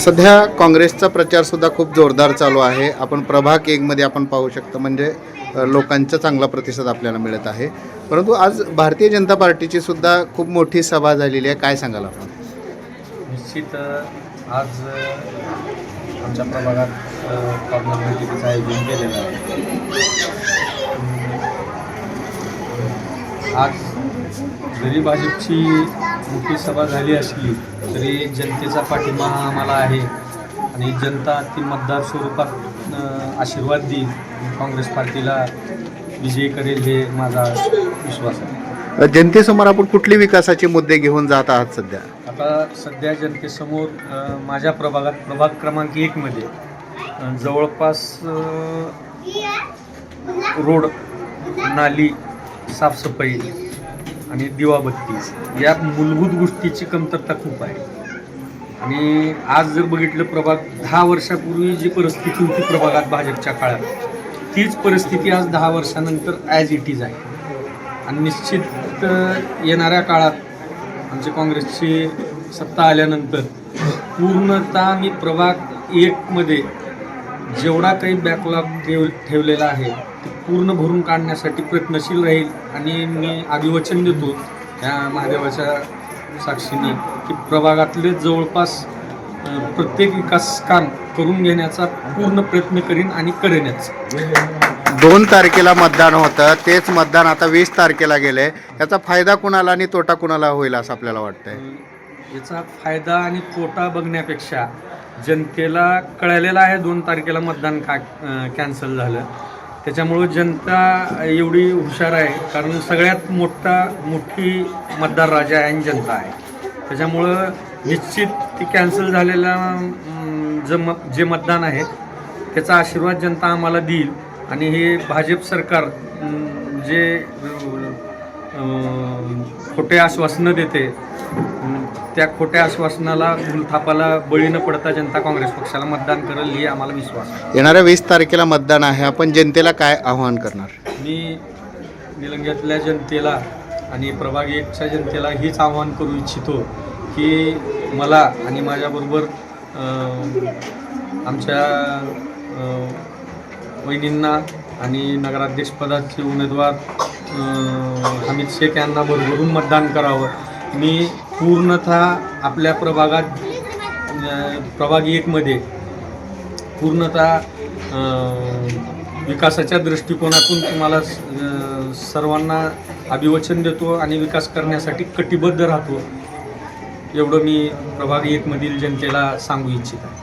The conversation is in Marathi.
सध्या काँग्रेसचा प्रचारसुद्धा खूप जोरदार चालू आहे. आपण प्रभाग 1मध्ये आपण पाहू शकतो, म्हणजे लोकांचा चांगला प्रतिसाद आपल्याला मिळत आहे. परंतु आज भारतीय जनता पार्टीची सुद्धा खूप मोठी सभा झालेली आहे. काय सांगाल आपण? निश्चित आज आमच्या प्रभागात कॉर्नर बैठकीचं आयोजन केलेलं आहे. आज जरी भाजपची मोठी सभा झाली असली तरी जनतेचा पाठिंबा आम्हाला आहे आणि जनता ती मतदार स्वरूपात आशीर्वाद देईल. काँग्रेस पार्टीला विजयी करेल हे माझा विश्वास आहे. जनतेसमोर आपण कुठली विकासाचे मुद्दे घेऊन जात आहात सध्या? आता सध्या जनतेसमोर माझ्या प्रभागात प्रभाग क्रमांक 1मध्ये जवळपास रोड, नाली, साफसफाई आणि दिवाबत्ती या मूलभूत गोष्टीची कमतरता खूप आहे. आणि आज जर बघितलं, प्रभाग 10 वर्षापूर्वी जी परिस्थिती होती प्रभागात भाजपच्या काळात, तीच परिस्थिती आज 10 वर्षानंतर ॲज इट इज आहे. आणि निश्चित येणाऱ्या काळात आमची काँग्रेसची सत्ता आल्यानंतर पूर्णतः मी प्रभाग 1मध्ये जेवढा काही बॅकलॉग ठेवलेला आहे ते पूर्ण भरून काढण्यासाठी प्रयत्नशील राहील. आणि मी अभिवचन देतो या महादेवाच्या साक्षीने की प्रभागातले जवळपास प्रत्येक विकास काम करून घेण्याचा पूर्ण प्रयत्न करीन आणि करेनच. 2 तारखेला मतदान होतं, तेच मतदान आता 20 तारखेला गेले. याचा फायदा कुणाला आणि तोटा कुणाला होईल असं आपल्याला वाटतंय? याचा फायदा आणि तोटा बघण्यापेक्षा जनतेला कळलेलं आहे 2 तारखेला मतदान कॅन्सल झालं. त्याच्यामुळं जनता एवढी हुशार आहे, कारण सगळ्यात मोठी मतदार राजा आहे आणि जनता आहे. त्याच्यामुळं निश्चित ती कॅन्सल झालेला जे मतदान आहे त्याचा आशीर्वाद जनता आम्हाला देईल. आणि हे भाजप सरकार जे खोटे आश्वासनं देते, त्या खोट्या आश्वासनाला भूलथापाला बळी न पडता जनता काँग्रेस पक्षाला मतदान करेल ही आम्हाला विश्वास आहे. येणाऱ्या 20 तारखेला मतदान आहे, आपण जनतेला काय आव्हान करणार? मी निलंग्यातल्या जनतेला आणि प्रभाग 1च्या जनतेला हेच आव्हान करू इच्छितो की मला आणि माझ्याबरोबर आमच्या वहिनींना आणि नगराध्यक्षपदाचे उमेदवार हमीद शेख यांना भरभरून मतदान करावं. मी पूर्णतः आपल्या प्रभागात प्रभाग 1मध्ये पूर्णतः विकासाच्या दृष्टिकोनातून तुम्हाला सर्वांना अभिवचन देतो आणि विकास करण्यासाठी कटिबद्ध राहतो. एवढं मी प्रभाग 1मधील जनतेला सांगू इच्छित आहे.